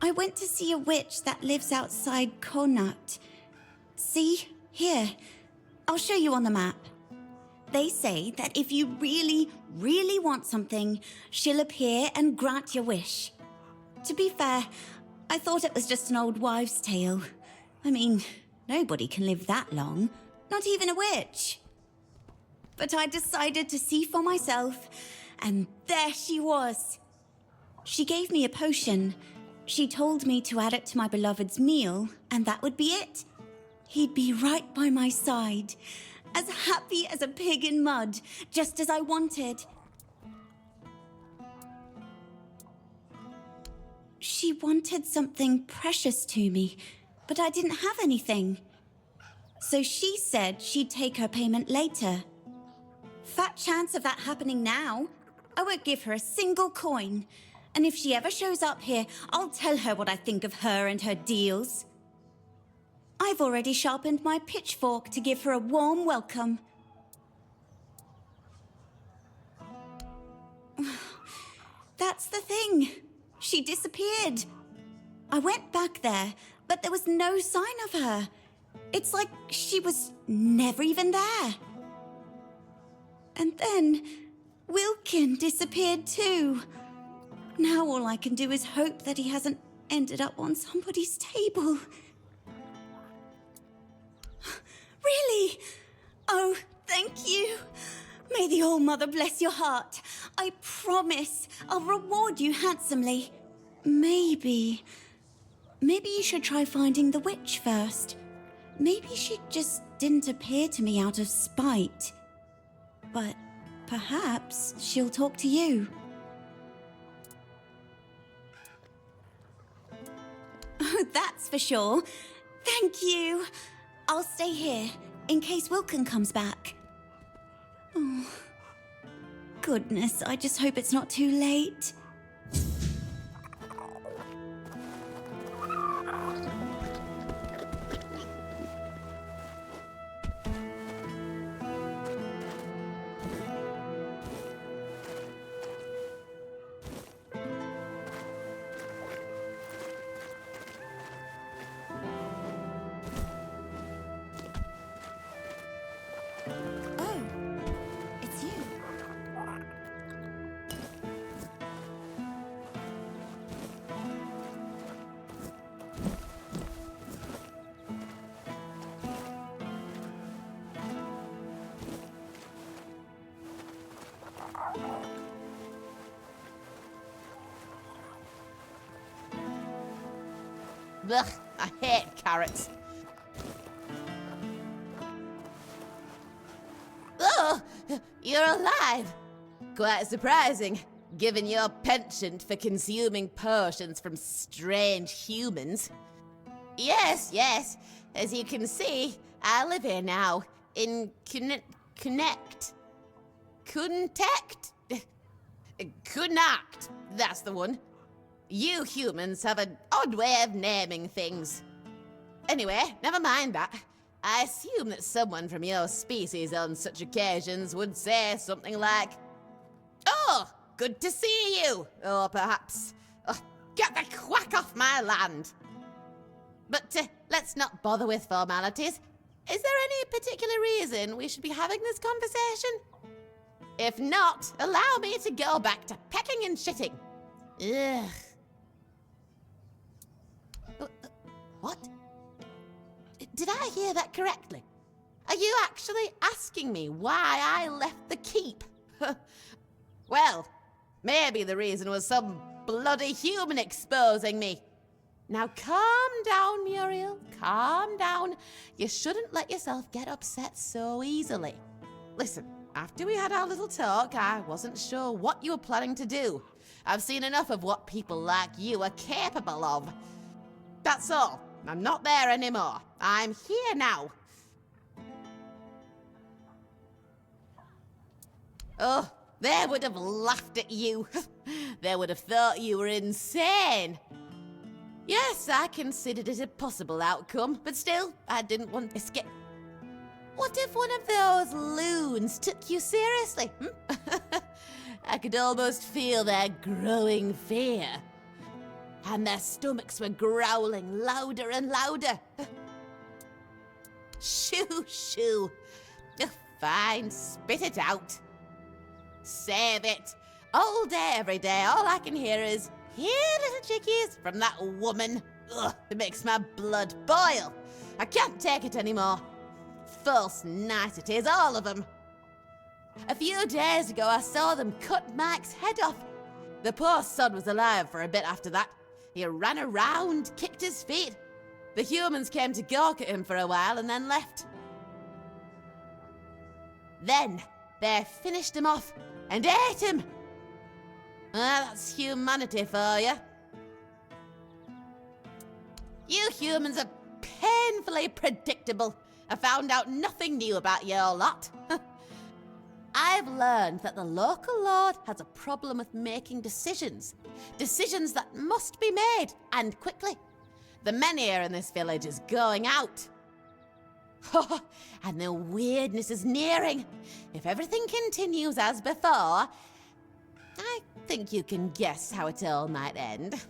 I went to see a witch that lives outside Connacht. See? Here. I'll show you on the map. They say that if you really, really want something, she'll appear and grant your wish. To be fair, I thought it was just an old wives' tale. I mean, nobody can live that long, not even a witch. But I decided to see for myself, and there she was. She gave me a potion. She told me to add it to my beloved's meal, and that would be it. He'd be right by my side, as happy as a pig in mud, just as I wanted. She wanted something precious to me, but I didn't have anything. So she said she'd take her payment later. Fat chance of that happening now. I won't give her a single coin. And if she ever shows up here, I'll tell her what I think of her and her deals. I've already sharpened my pitchfork to give her a warm welcome. That's the thing. She disappeared. I went back there, but there was no sign of her. It's like she was never even there. And then Wilkin disappeared too. Now all I can do is hope that he hasn't ended up on somebody's table. Really? Oh, thank you. May the All-Mother bless your heart. I promise I'll reward you handsomely. Maybe you should try finding the witch first. Maybe she just didn't appear to me out of spite. But perhaps she'll talk to you. Oh, that's for sure. Thank you. I'll stay here in case Wilkin comes back. Oh, goodness, I just hope it's not too late. Ugh, I hate carrots. You're alive! Quite surprising, given your penchant for consuming potions from strange humans. Yes, yes. As you can see, I live here now. In Connect. That's the one. You humans have an odd way of naming things. Anyway, never mind that. I assume that someone from your species on such occasions would say something like, "Oh, good to see you," or perhaps, "Oh, get the quack off my land." But let's not bother with formalities. Is there any particular reason we should be having this conversation? If not, allow me to go back to pecking and shitting. Ugh. What? Did I hear that correctly? Are you actually asking me why I left the keep? Well, maybe the reason was some bloody human exposing me. Now calm down, Muriel. Calm down. You shouldn't let yourself get upset so easily. Listen, after we had our little talk, I wasn't sure what you were planning to do. I've seen enough of what people like you are capable of. That's all. I'm not there anymore. I'm here now. Oh, they would have laughed at you. They would have thought you were insane. Yes, I considered it a possible outcome, but still, I didn't want to escape. What if one of those loons took you seriously? I could almost feel their growing fear. And their stomachs were growling louder and louder. Shoo, shoo. Fine, spit it out. Save it. All day, every day, all I can hear is, "Here, little chickies," from that woman. Ugh, it makes my blood boil. I can't take it anymore. False niceties, all of them. A few days ago, I saw them cut Mike's head off. The poor sod was alive for a bit after that. He ran around, kicked his feet. The humans came to gawk at him for a while and then left. Then they finished him off and ate him. Well, that's humanity for you. You humans are painfully predictable. I found out nothing new about your lot. I've learned that the local lord has a problem with making decisions. Decisions that must be made, and quickly. The men here in this village is going out. And the weirdness is nearing. If everything continues as before, I think you can guess how it all might end.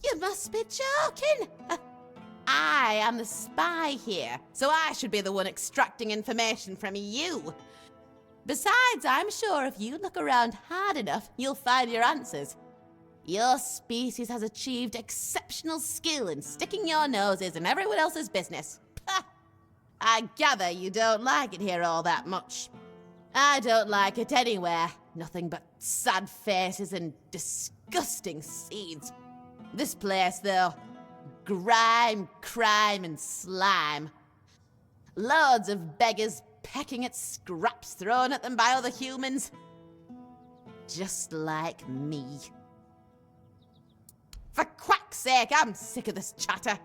You must be joking. I am the spy here, so I should be the one extracting information from you. Besides, I'm sure if you look around hard enough, you'll find your answers. Your species has achieved exceptional skill in sticking your noses in everyone else's business. I gather you don't like it here all that much. I don't like it anywhere. Nothing but sad faces and disgusting seeds. This place, though, grime, crime, and slime. Loads of beggars pecking at scraps thrown at them by other humans. Just like me. For quack's sake, I'm sick of this chatter.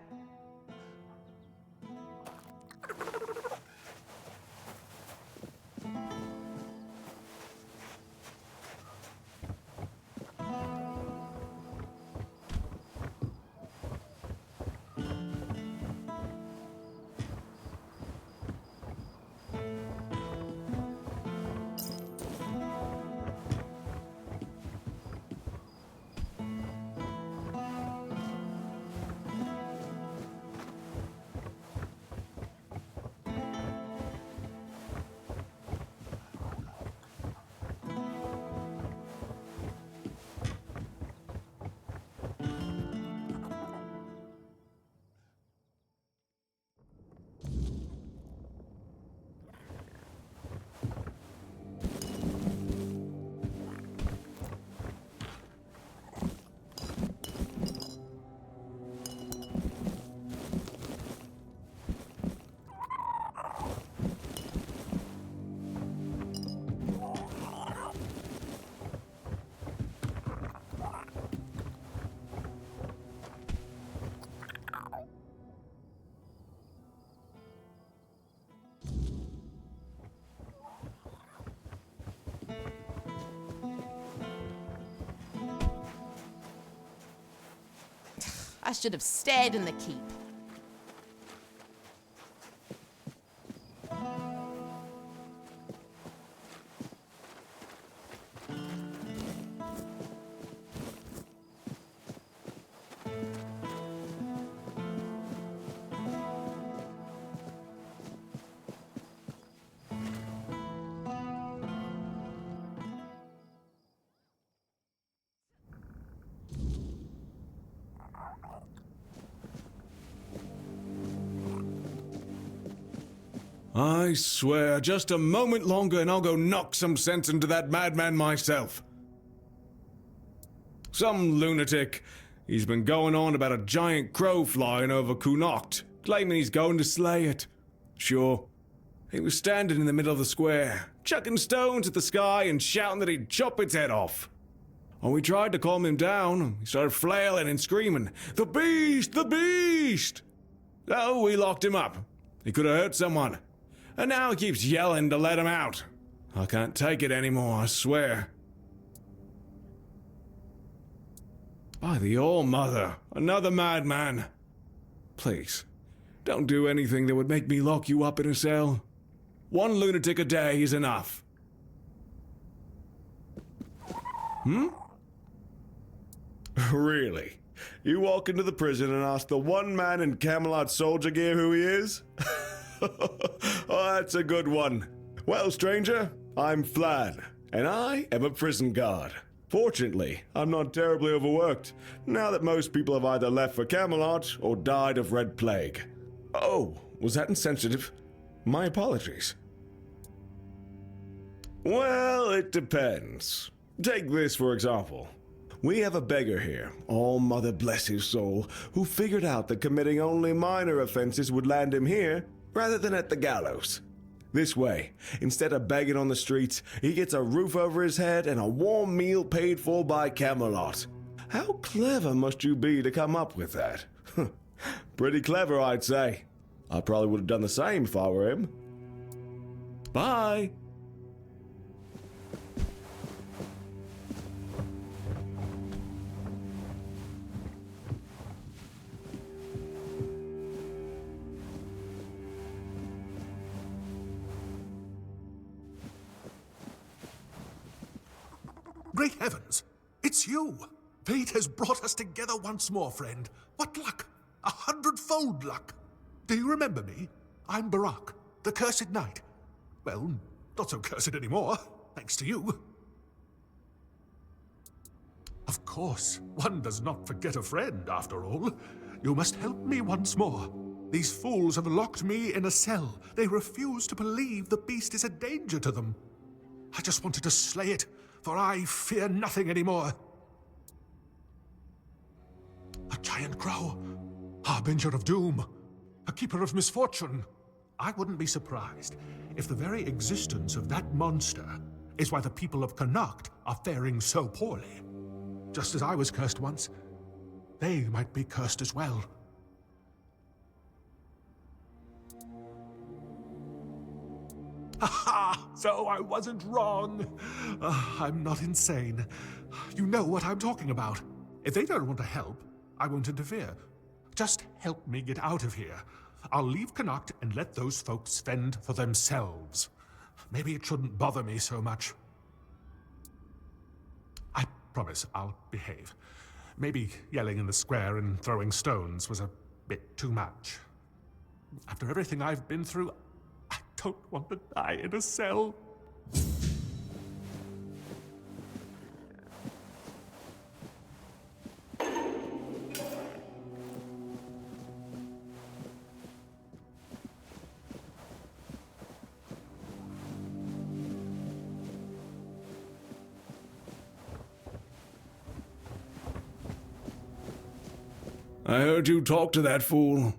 I should have stayed in the keep. I swear, just a moment longer and I'll go knock some sense into that madman myself. Some lunatic. He's been going on about a giant crow flying over Connacht, claiming he's going to slay it. Sure. He was standing in the middle of the square, chucking stones at the sky and shouting that he'd chop its head off. When we tried to calm him down, he started flailing and screaming, "The beast! The beast!" So we locked him up. He could have hurt someone. And now he keeps yelling to let him out. I can't take it anymore, I swear. By the All-Mother, another madman. Please, don't do anything that would make me lock you up in a cell. One lunatic a day is enough. Really? You walk into the prison and ask the one man in Camelot soldier gear who he is? Oh, that's a good one. Well, stranger, I'm Flad, and I am a prison guard. Fortunately, I'm not terribly overworked, now that most people have either left for Camelot or died of Red Plague. Oh, was that insensitive? My apologies. Well, it depends. Take this, for example. We have a beggar here, All-Mother bless his soul, who figured out that committing only minor offenses would land him here, rather than at the gallows. This way, instead of begging on the streets, he gets a roof over his head and a warm meal paid for by Camelot. How clever must you be to come up with that? Pretty clever, I'd say. I probably would have done the same if I were him. Bye! Great heavens! It's you! Fate has brought us together once more, friend. What luck! 100-fold luck! Do you remember me? I'm Barak, the Cursed Knight. Well, not so cursed anymore, thanks to you. Of course, one does not forget a friend, after all. You must help me once more. These fools have locked me in a cell. They refuse to believe the beast is a danger to them. I just wanted to slay it, for I fear nothing anymore. A giant crow, harbinger of doom, a keeper of misfortune. I wouldn't be surprised if the very existence of that monster is why the people of Connacht are faring so poorly. Just as I was cursed once, they might be cursed as well. Aha! So I wasn't wrong. I'm not insane. You know what I'm talking about. If they don't want to help, I won't interfere. Just help me get out of here. I'll leave Connacht and let those folks fend for themselves. Maybe it shouldn't bother me so much. I promise I'll behave. Maybe yelling in the square and throwing stones was a bit too much. After everything I've been through, I don't want to die in a cell. I heard you talk to that fool.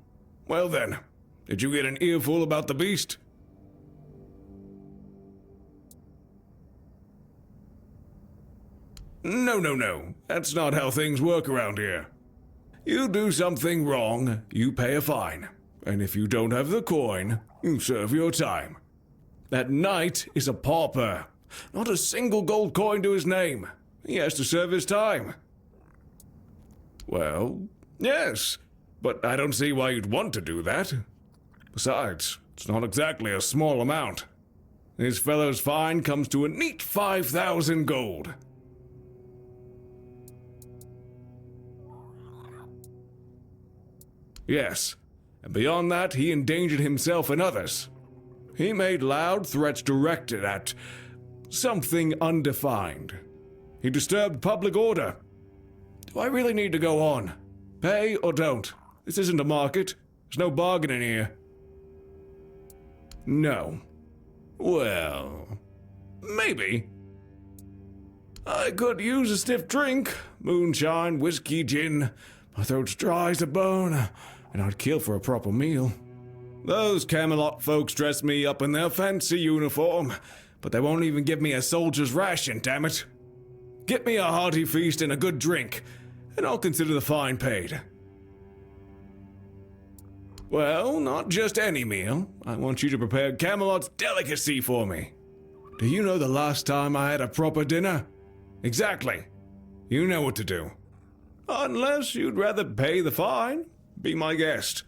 Well then, did you get an earful about the beast? No. That's not how things work around here. You do something wrong, you pay a fine. And if you don't have the coin, you serve your time. That knight is a pauper. Not a single gold coin to his name. He has to serve his time. Well, Yes, but I don't see why you'd want to do that. Besides, it's not exactly a small amount. This fellow's fine comes to a neat 5,000 gold. Yes, and beyond that, he endangered himself and others. He made loud threats directed at something undefined. He disturbed public order. Do I really need to go on? Pay or don't? This isn't a market. There's no bargaining here. No. Well, maybe. I could use a stiff drink. Moonshine, whiskey, gin. My throat's dry as a bone, and I'd kill for a proper meal. Those Camelot folks dress me up in their fancy uniform, but they won't even give me a soldier's ration, damn it. Get me a hearty feast and a good drink, and I'll consider the fine paid. Well, not just any meal. I want you to prepare Camelot's delicacy for me. Do you know the last time I had a proper dinner? Exactly. You know what to do. Unless you'd rather pay the fine, be my guest.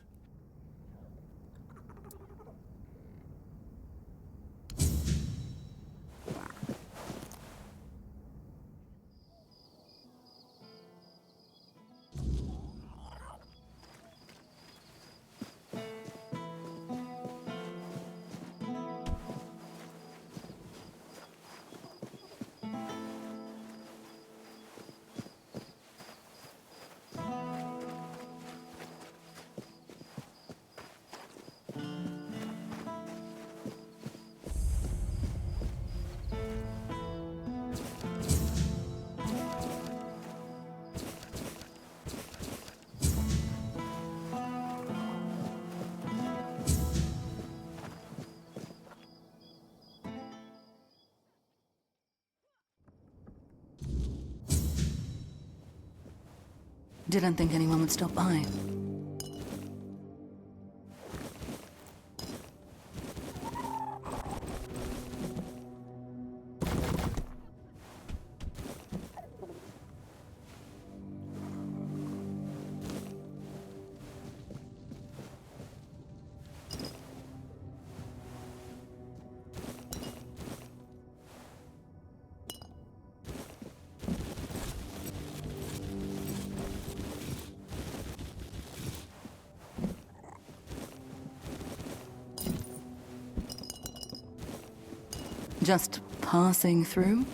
Didn't think anyone would stop by. Just passing through?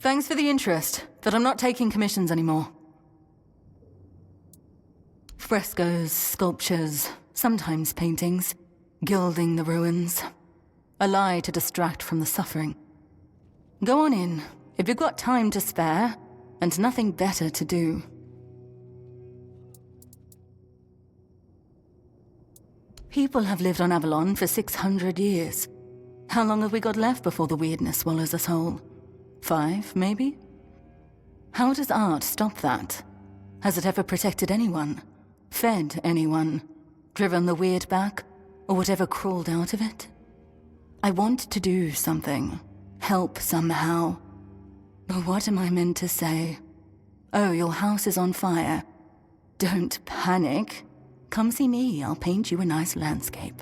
Thanks for the interest, but I'm not taking commissions anymore. Frescoes, sculptures, sometimes paintings, gilding the ruins. A lie to distract from the suffering. Go on in, if you've got time to spare, and nothing better to do. People have lived on Avalon for 600 years. How long have we got left before the weirdness swallows us whole? 5, maybe? How does art stop that? Has it ever protected anyone? Fed anyone? Driven the weird back? Or whatever crawled out of it? I want to do something. Help somehow. But what am I meant to say? Oh, your house is on fire. Don't panic. Come see me, I'll paint you a nice landscape.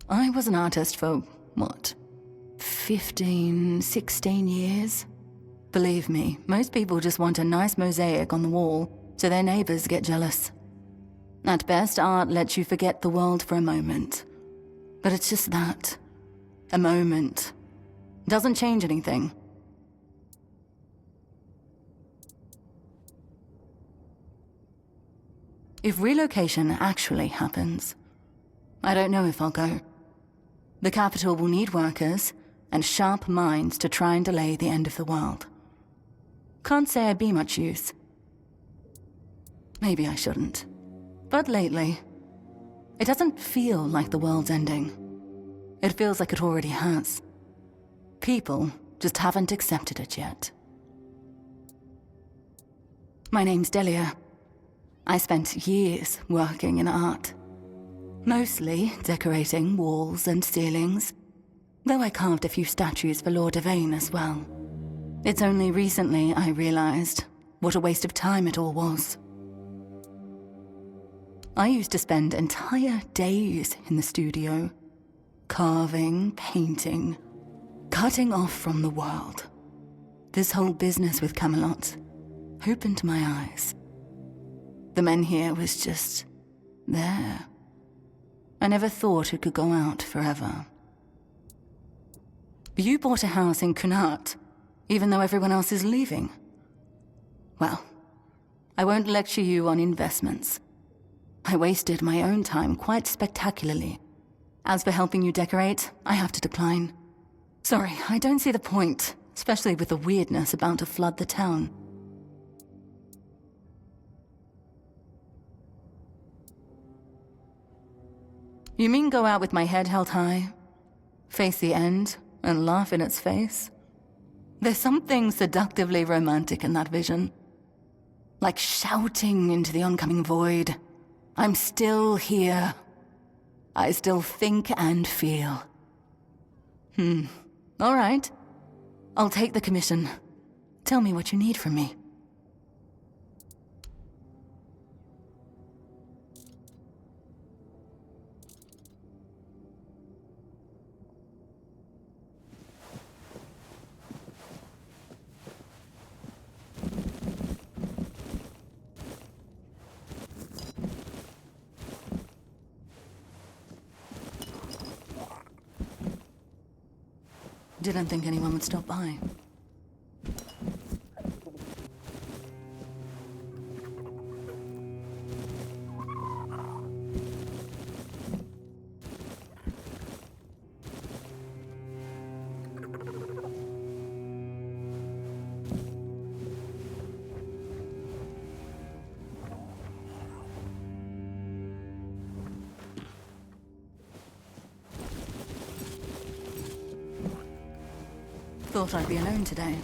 I was an artist for, what, 15, 16 years? Believe me, most people just want a nice mosaic on the wall so their neighbors get jealous. At best, art lets you forget the world for a moment. But it's just that. A moment. Doesn't change anything. If relocation actually happens, I don't know if I'll go. The capital will need workers and sharp minds to try and delay the end of the world. Can't say I'd be much use. Maybe I shouldn't. But lately, it doesn't feel like the world's ending. It feels like it already has. People just haven't accepted it yet. My name's Delia. I spent years working in art. Mostly decorating walls and ceilings, though I carved a few statues for Lord Yvain as well. It's only recently I realized what a waste of time it all was. I used to spend entire days in the studio, carving, painting, cutting off from the world. This whole business with Camelot opened my eyes. The men here was just there. I never thought it could go out forever. You bought a house in Connacht, even though everyone else is leaving. Well, I won't lecture you on investments. I wasted my own time quite spectacularly. As for helping you decorate, I have to decline. Sorry, I don't see the point, especially with the weirdness about to flood the town. You mean go out with my head held high, face the end, and laugh in its face? There's something seductively romantic in that vision. Like shouting into the oncoming void. I'm still here. I still think and feel. All right. I'll take the commission. Tell me what you need from me. Didn't think anyone would stop by. Thought I'd be alone today.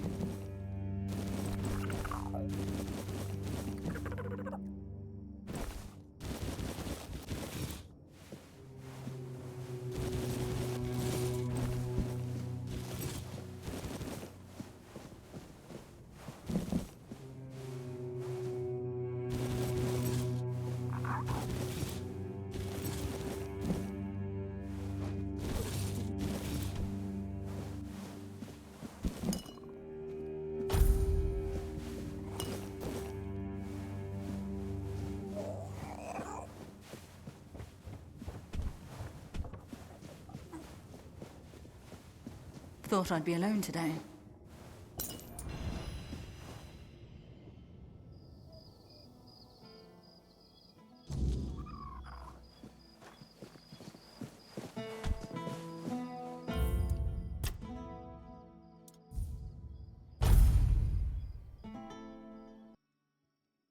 Thought I'd be alone today.